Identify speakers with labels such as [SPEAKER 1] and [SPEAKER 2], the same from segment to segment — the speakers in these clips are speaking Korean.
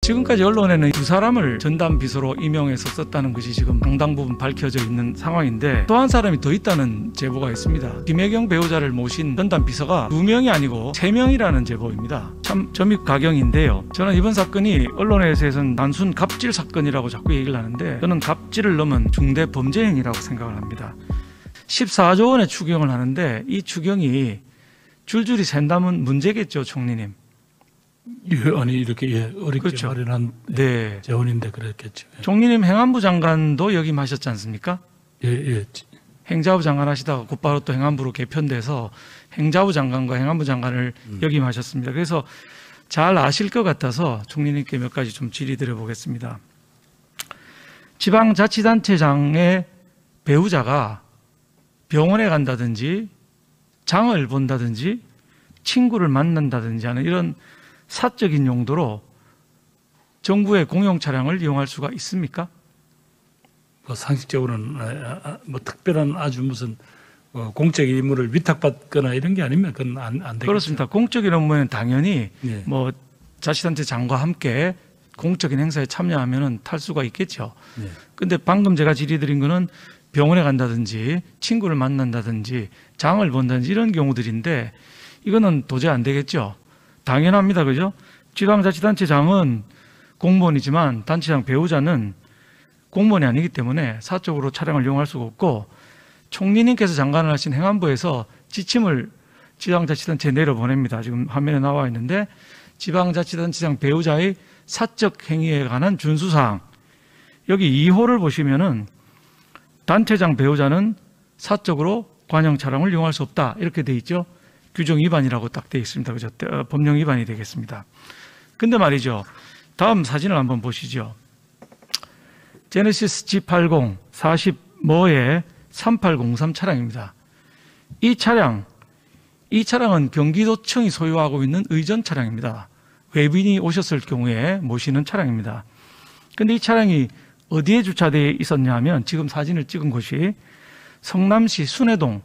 [SPEAKER 1] 지금까지 언론에는 두 사람을 전담 비서로 임용해서 썼다는 것이 지금 상당 부분 밝혀져 있는 상황인데, 또 한 사람이 더 있다는 제보가 있습니다. 김혜경 배우자를 모신 전담 비서가 2명이 아니고 3명이라는 제보입니다. 참 점입가경인데요. 저는 이번 사건이 언론에서는 단순 갑질 사건이라고 자꾸 얘기를 하는데, 저는 갑질을 넘은 중대 범죄 행위라고 생각을 합니다. 14조 원의 추경을 하는데 이 추경이 줄줄이 샌다면 문제겠죠, 총리님.
[SPEAKER 2] 아니 이렇게 어렵게
[SPEAKER 1] 그렇죠.
[SPEAKER 2] 마련한
[SPEAKER 1] 네.
[SPEAKER 2] 재원인데 그랬겠죠.
[SPEAKER 1] 총리님 행안부 장관도 역임하셨지 않습니까?
[SPEAKER 2] 예.
[SPEAKER 1] 행자부 장관 하시다가 곧바로 또 행안부로 개편돼서 행자부 장관과 행안부 장관을 역임하셨습니다. 그래서 잘 아실 것 같아서 총리님께 몇 가지 좀 질의드려 보겠습니다. 지방자치단체장의 배우자가 병원에 간다든지 장을 본다든지 친구를 만난다든지 하는 이런 사적인 용도로 정부의 공용 차량을 이용할 수가 있습니까?
[SPEAKER 2] 뭐 상식적으로는 뭐 특별한 아주 무슨 공적 임무를 위탁받거나 이런 게 아니면 그건 안 되겠죠.
[SPEAKER 1] 그렇습니다. 공적인 업무에는 당연히
[SPEAKER 2] 예.
[SPEAKER 1] 뭐 자치단체장과 함께 공적인 행사에 참여하면은 탈 수가 있겠죠.
[SPEAKER 2] 예.
[SPEAKER 1] 근데 방금 제가 질의드린 거는 병원에 간다든지 친구를 만난다든지 장을 본다든지 이런 경우들인데, 이거는 도저히 안 되겠죠. 당연합니다. 그죠? 지방자치단체장은 공무원이지만 단체장 배우자는 공무원이 아니기 때문에 사적으로 차량을 이용할 수가 없고, 총리님께서 장관을 하신 행안부에서 지침을 지방자치단체에 내려보냅니다. 지금 화면에 나와 있는데, 지방자치단체장 배우자의 사적 행위에 관한 준수사항, 여기 2호를 보시면은 단체장 배우자는 사적으로 관용 차량을 이용할 수 없다 이렇게 돼 있죠. 규정 위반이라고 딱 돼 있습니다. 그죠? 법령 위반이 되겠습니다. 근데 말이죠. 다음 사진을 한번 보시죠. 제네시스 G80 40모의 3803 차량입니다. 이 차량은 경기도청이 소유하고 있는 의전 차량입니다. 외빈이 오셨을 경우에 모시는 차량입니다. 근데 이 차량이 어디에 주차되어 있었냐 하면, 지금 사진을 찍은 곳이 성남시 순회동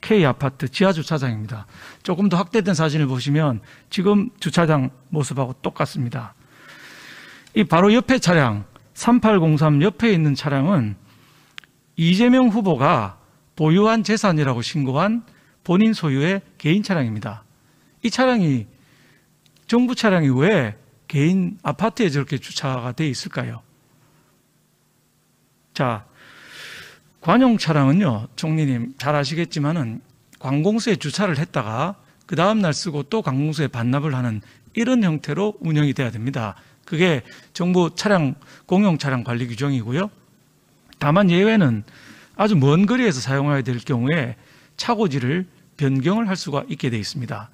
[SPEAKER 1] K아파트 지하주차장입니다. 조금 더 확대된 사진을 보시면 지금 주차장 모습하고 똑같습니다. 이 바로 옆에 차량 3803 옆에 있는 차량은 이재명 후보가 보유한 재산이라고 신고한 본인 소유의 개인 차량입니다. 이 차량이, 정부 차량이 왜 개인 아파트에 저렇게 주차가 되어 있을까요? 자, 관용 차량은요, 총리님 잘 아시겠지만은 관공서에 주차를 했다가 그 다음날 쓰고 또 관공서에 반납을 하는 이런 형태로 운영이 돼야 됩니다. 그게 정부 차량, 공용 차량 관리 규정이고요. 다만 예외는 아주 먼 거리에서 사용해야 될 경우에 차고지를 변경을 할 수가 있게 되어 있습니다.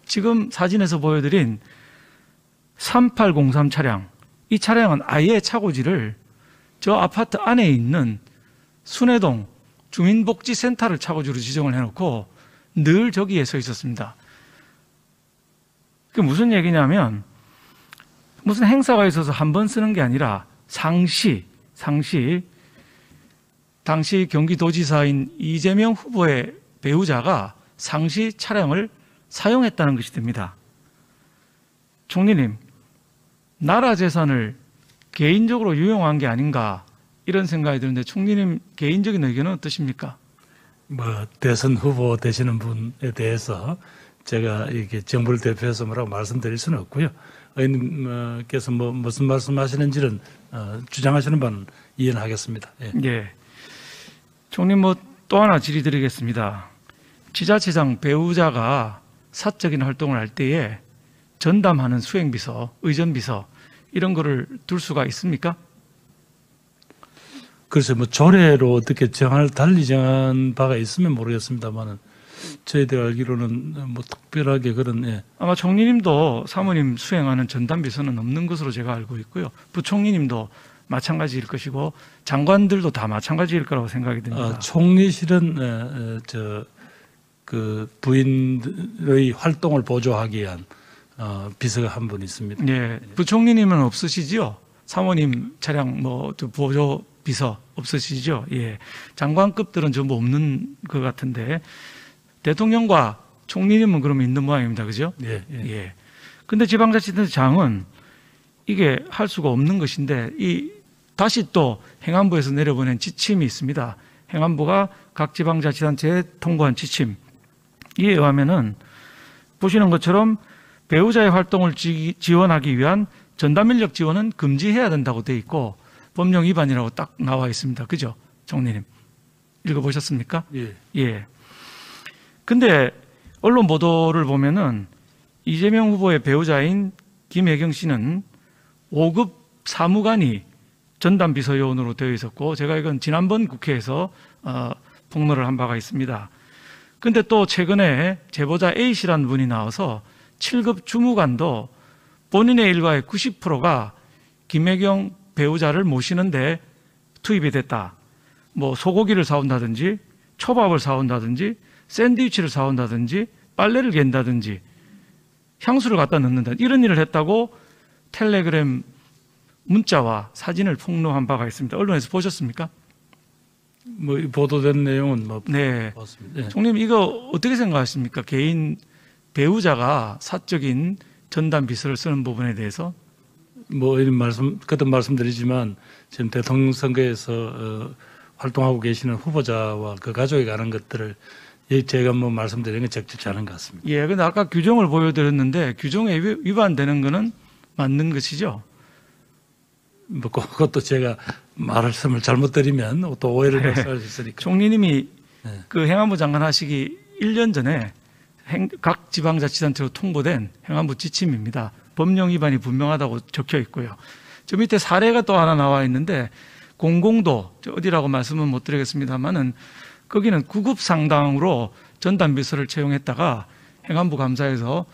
[SPEAKER 1] 지금 사진에서 보여드린 3803 차량, 이 차량은 아예 차고지를 저 아파트 안에 있는 순회동 주민복지센터를 차고지로 지정을 해놓고 늘 저기에 서 있었습니다. 그게 무슨 얘기냐면, 무슨 행사가 있어서 한 번 쓰는 게 아니라 상시 당시 경기도지사인 이재명 후보의 배우자가 상시 차량을 사용했다는 것이 됩니다. 총리님, 나라 재산을 개인적으로 유용한 게 아닌가 이런 생각이 드는데, 총리님 개인적인 의견은 어떠십니까?
[SPEAKER 2] 뭐 대선 후보 되시는 분에 대해서 제가 이렇게 정부를 대표해서 뭐라고 말씀드릴 수는 없고요. 의원님께서 뭐 무슨 말씀하시는지는 주장하시는 바는 이해하겠습니다. 예.
[SPEAKER 1] 예. 총리 또 하나 질의드리겠습니다. 지자체장 배우자가 사적인 활동을 할 때에 전담하는 수행비서, 의전비서 이런 거를 둘 수가 있습니까?
[SPEAKER 2] 글쎄 뭐 조례로 어떻게 달리 정한 바가 있으면 모르겠습니다만은 저희들 알기로는 뭐 특별하게 그런
[SPEAKER 1] 아마 총리님도 사모님 수행하는 전담비서는 없는 것으로 제가 알고 있고요. 부총리님도 마찬가지일 것이고 장관들도 다 마찬가지일 거라고 생각이 듭니다.
[SPEAKER 2] 총리실은 그 부인의 활동을 보조하기 위한 비서가 한 분 있습니다.
[SPEAKER 1] 네, 부총리님은 없으시죠? 사모님 차량 보조 비서 없으시죠? 예, 장관급들은 전부 없는 것 같은데 대통령과 총리님은 그러면 있는 모양입니다, 그죠?
[SPEAKER 2] 예.
[SPEAKER 1] 예. 근데 지방자치단체장은 이게 할 수가 없는 것인데 다시 또 행안부에서 내려보낸 지침이 있습니다. 행안부가 각 지방자치단체에 통보한 지침. 이에 의하면은 보시는 것처럼 배우자의 활동을 지원하기 위한 전담 인력 지원은 금지해야 된다고 돼 있고 법령 위반이라고 딱 나와 있습니다. 그죠? 총리님. 읽어보셨습니까?
[SPEAKER 2] 예.
[SPEAKER 1] 예. 근데 언론 보도를 보면은 이재명 후보의 배우자인 김혜경 씨는 5급 사무관이 전담 비서요원으로 되어 있었고 제가 이건 지난번 국회에서 폭로를 한 바가 있습니다. 근데 또 최근에 제보자 A 씨라는 분이 나와서 7급 주무관도 본인의 일가의 90%가 김혜경 배우자를 모시는데 투입이 됐다. 뭐 소고기를 사온다든지 초밥을 사온다든지 샌드위치를 사온다든지 빨래를 갠다든지 향수를 갖다 넣는다. 이런 일을 했다고 텔레그램 문자와 사진을 폭로한 바가 있습니다. 언론에서 보셨습니까?
[SPEAKER 2] 뭐 보도된 내용은 뭐
[SPEAKER 1] 네.
[SPEAKER 2] 봤습니다. 예.
[SPEAKER 1] 총님 이거 어떻게 생각하십니까? 개인 배우자가 사적인 전담 비서를 쓰는 부분에 대해서
[SPEAKER 2] 뭐 이런 그때 말씀드리지만 지금 대통령 선거에서 활동하고 계시는 후보자와 그 가족에 관한 것들을 제가 뭐 말씀드리는 건 적절치 않은 것 같습니다.
[SPEAKER 1] 예, 근데 아까 규정을 보여드렸는데 규정에 위반되는 것은 맞는 것이죠?
[SPEAKER 2] 뭐 그것도 제가 말씀을 잘못 드리면 또 오해를 발생할 수 있으니까.
[SPEAKER 1] 총리님이
[SPEAKER 2] 네.
[SPEAKER 1] 그 행안부 장관 하시기 1년 전에 각 지방자치단체로 통보된 행안부 지침입니다. 법령 위반이 분명하다고 적혀 있고요. 저 밑에 사례가 또 하나 나와 있는데 공공도 어디라고 말씀은 못 드리겠습니다만은 거기는 9급 상당으로 전담 비서를 채용했다가 행안부 감사에서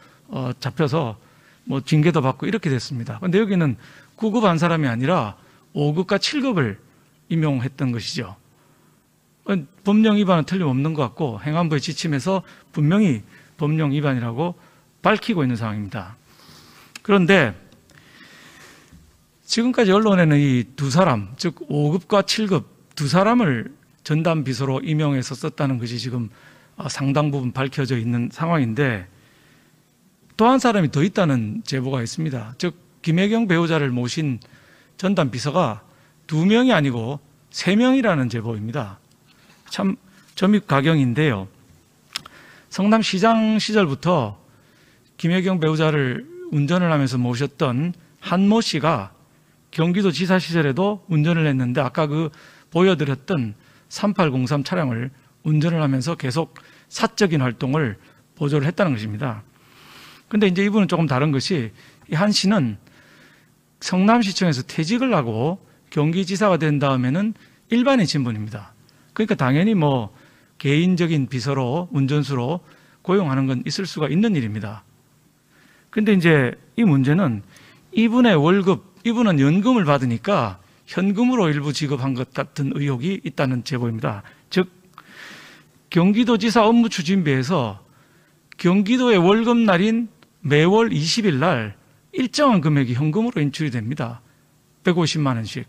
[SPEAKER 1] 잡혀서 뭐 징계도 받고 이렇게 됐습니다. 그런데 여기는 9급 한 사람이 아니라 5급과 7급을 임용했던 것이죠. 법령 위반은 틀림없는 것 같고 행안부의 지침에서 분명히 법령 위반이라고 밝히고 있는 상황입니다. 그런데 지금까지 언론에는 이 두 사람, 즉 5급과 7급 두 사람을 전담 비서로 임용해서 썼다는 것이 지금 상당 부분 밝혀져 있는 상황인데 또 한 사람이 더 있다는 제보가 있습니다. 즉 김혜경 배우자를 모신 전담 비서가 2명이 아니고 3명이라는 제보입니다. 참 점입가경인데요. 성남시장 시절부터 김혜경 배우자를 운전을 하면서 모셨던 한모 씨가 경기도지사 시절에도 운전을 했는데 아까 그 보여드렸던 3803 차량을 운전을 하면서 계속 사적인 활동을 보조를 했다는 것입니다. 그런데 이제 이분은 조금 다른 것이 이 한 씨는 성남시청에서 퇴직을 하고 경기지사가 된 다음에는 일반인 신분입니다. 그러니까 당연히 뭐 개인적인 비서로 운전수로 고용하는 건 있을 수가 있는 일입니다. 그런데 이제 이 문제는 이분의 월급, 이분은 연금을 받으니까 현금으로 일부 지급한 것 같은 의혹이 있다는 제보입니다. 즉 경기도지사 업무 추진비에서 경기도의 월급날인 매월 20일 날 일정한 금액이 현금으로 인출이 됩니다. 150만 원씩.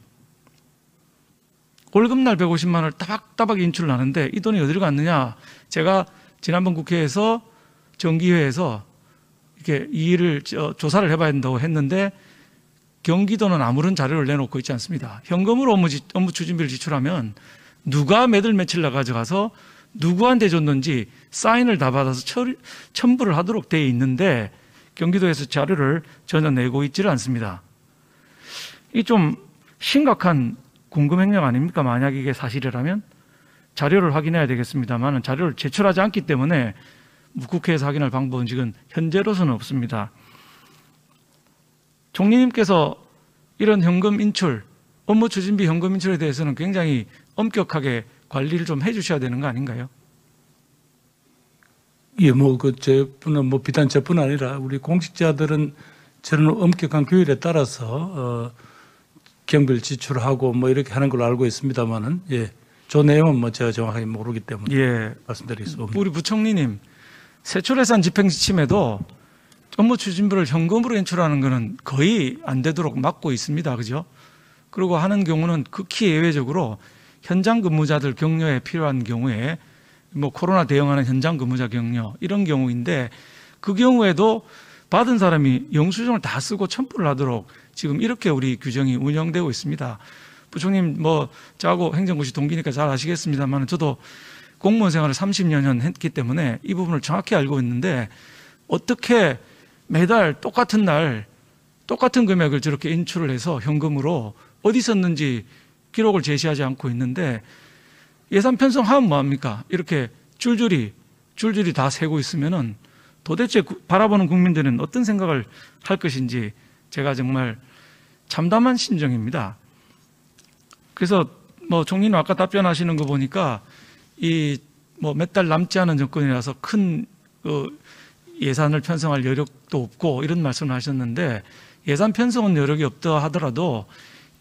[SPEAKER 1] 월급날 150만 원을 따박따박 인출을 하는데 이 돈이 어디로 갔느냐. 제가 지난번 국회에서 정기회에서 이렇게 이 일을 조사를 해봐야 된다고 했는데 경기도는 아무런 자료를 내놓고 있지 않습니다. 현금으로 업무 추진비를 지출하면 누가 매달 며칠 날 가져가서 누구한테 줬는지 사인을 다 받아서 첨부를 하도록 되어 있는데 경기도에서 자료를 전혀 내고 있지를 않습니다. 이 좀 심각한 궁금행령 아닙니까? 만약 이게 사실이라면 자료를 확인해야 되겠습니다만 자료를 제출하지 않기 때문에 국회에서 확인할 방법은 지금 현재로서는 없습니다. 총리님께서 이런 현금 인출, 업무 추진비 현금 인출에 대해서는 굉장히 엄격하게 관리를 좀 해주셔야 되는 거 아닌가요?
[SPEAKER 2] 예, 뭐 그 저뿐은 뭐 비단 저뿐 아니라 우리 공직자들은 저런 엄격한 규율에 따라서 경비를 지출하고 뭐 이렇게 하는 걸로 알고 있습니다만은 예, 저 내용은 뭐 제가 정확하게 모르기 때문에
[SPEAKER 1] 예,
[SPEAKER 2] 말씀드릴 수 없습니다.
[SPEAKER 1] 우리 부총리님 세출예산 집행지침에도 업무 추진비를 현금으로 인출하는 것은 거의 안 되도록 막고 있습니다. 그죠? 그리고 하는 경우는 극히 예외적으로 현장 근무자들 격려에 필요한 경우에 뭐 코로나 대응하는 현장 근무자 격려 이런 경우인데 그 경우에도 받은 사람이 영수증을 다 쓰고 첨부를 하도록 지금 이렇게 우리 규정이 운영되고 있습니다. 부총님 저하고 행정고시 동기니까 잘 아시겠습니다만 저도 공무원 생활을 30여 년 했기 때문에 이 부분을 정확히 알고 있는데 어떻게 매달 똑같은 날 똑같은 금액을 저렇게 인출을 해서 현금으로 어디 썼는지 기록을 제시하지 않고 있는데 예산 편성하면 뭐합니까? 이렇게 줄줄이 다 세고 있으면은 도대체 바라보는 국민들은 어떤 생각을 할 것인지 제가 정말 참담한 심정입니다. 그래서 총리는 아까 답변하시는 거 보니까 이 몇 달 남지 않은 정권이라서 큰 예산을 편성할 여력도 없고 이런 말씀을 하셨는데 예산 편성은 여력이 없다 하더라도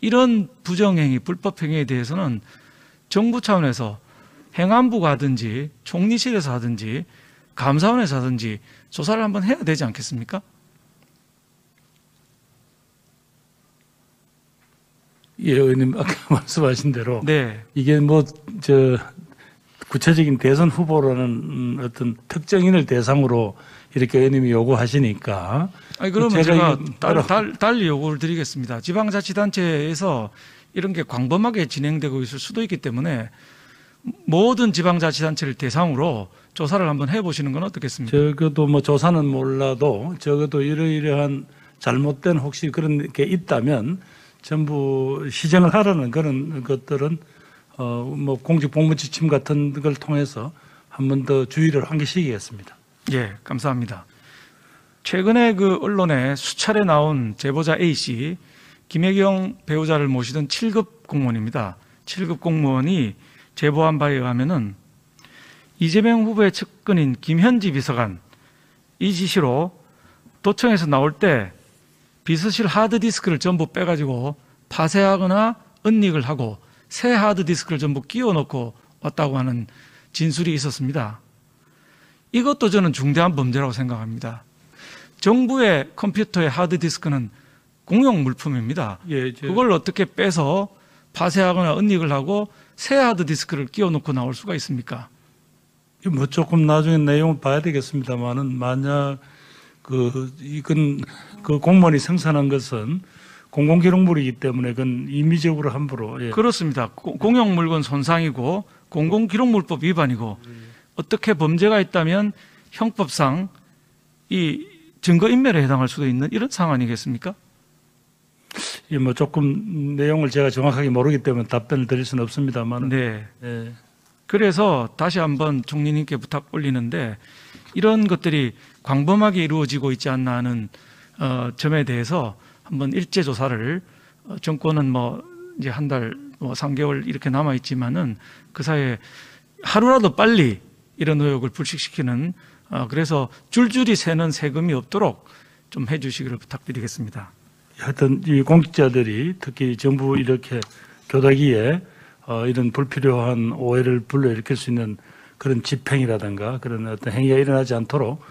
[SPEAKER 1] 이런 부정행위, 불법행위에 대해서는 정부 차원에서 행안부가 하든지 총리실에서 하든지 감사원에서 하든지 조사를 한번 해야 되지 않겠습니까?
[SPEAKER 2] 예, 의원님 아까 말씀하신 대로
[SPEAKER 1] 네.
[SPEAKER 2] 이게 구체적인 대선 후보라는 어떤 특정인을 대상으로 이렇게 의원님이 요구하시니까
[SPEAKER 1] 그러면 제가 달리 요구를 드리겠습니다. 지방자치단체에서 이런 게 광범하게 진행되고 있을 수도 있기 때문에 모든 지방자치단체를 대상으로 조사를 한번 해보시는 건 어떻겠습니까?
[SPEAKER 2] 적어도 조사는 몰라도 적어도 이러이러한 잘못된 혹시 그런 게 있다면 전부 시정을 하라는 그런 것들은 공직복무지침 같은 걸 통해서 한 번 더 주의를 환기시키겠습니다.
[SPEAKER 1] 예, 감사합니다. 최근에 언론에 수차례 나온 제보자 A씨, 김혜경 배우자를 모시던 7급 공무원입니다. 7급 공무원이 제보한 바에 의하면은 이재명 후보의 측근인 김현지 비서관 이 지시로 도청에서 나올 때 비서실 하드디스크를 전부 빼가지고 파쇄하거나 은닉을 하고 새 하드디스크를 전부 끼워 넣고 왔다고 하는 진술이 있었습니다. 이것도 저는 중대한 범죄라고 생각합니다. 정부의 컴퓨터의 하드디스크는 공용 물품입니다.
[SPEAKER 2] 예,
[SPEAKER 1] 그걸 어떻게 빼서 파쇄하거나 은닉을 하고 새 하드디스크를 끼워 넣고 나올 수가 있습니까?
[SPEAKER 2] 조금 나중에 내용을 봐야 되겠습니다만은 만약 이건 공무원이 생산한 것은 공공기록물이기 때문에 그건 임의적으로 함부로. 예.
[SPEAKER 1] 그렇습니다. 공용 물건 손상이고 공공기록물법 위반이고 어떻게 범죄가 있다면 형법상 이 증거인멸에 해당할 수도 있는 이런 상황 아니겠습니까?
[SPEAKER 2] 예, 조금 내용을 제가 정확하게 모르기 때문에 답변을 드릴 수는 없습니다만.
[SPEAKER 1] 네.
[SPEAKER 2] 예.
[SPEAKER 1] 그래서 다시 한번 총리님께 부탁 올리는데 이런 것들이 광범하게 이루어지고 있지 않나 하는 점에 대해서 한번 일제 조사를 정권은 이제 한 달, 3개월 이렇게 남아 있지만은 그 사이에 하루라도 빨리 이런 의혹을 불식시키는 그래서 줄줄이 새는 세금이 없도록 좀 해주시기를 부탁드리겠습니다.
[SPEAKER 2] 하여튼 이 공직자들이 특히 정부 이렇게 교다기에 이런 불필요한 오해를 불러일으킬 수 있는 그런 집행이라든가 그런 어떤 행위가 일어나지 않도록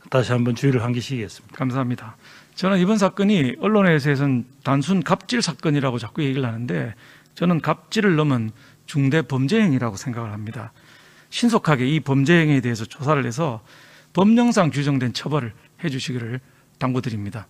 [SPEAKER 2] 다시 한번 주의를 환기시키겠습니다.
[SPEAKER 1] 감사합니다. 저는 이번 사건이 언론에서는 단순 갑질 사건이라고 자꾸 얘기를 하는데 저는 갑질을 넘은 중대 범죄 행위라고 생각을 합니다. 신속하게 이 범죄 행위에 대해서 조사를 해서 법령상 규정된 처벌을 해주시기를 당부드립니다.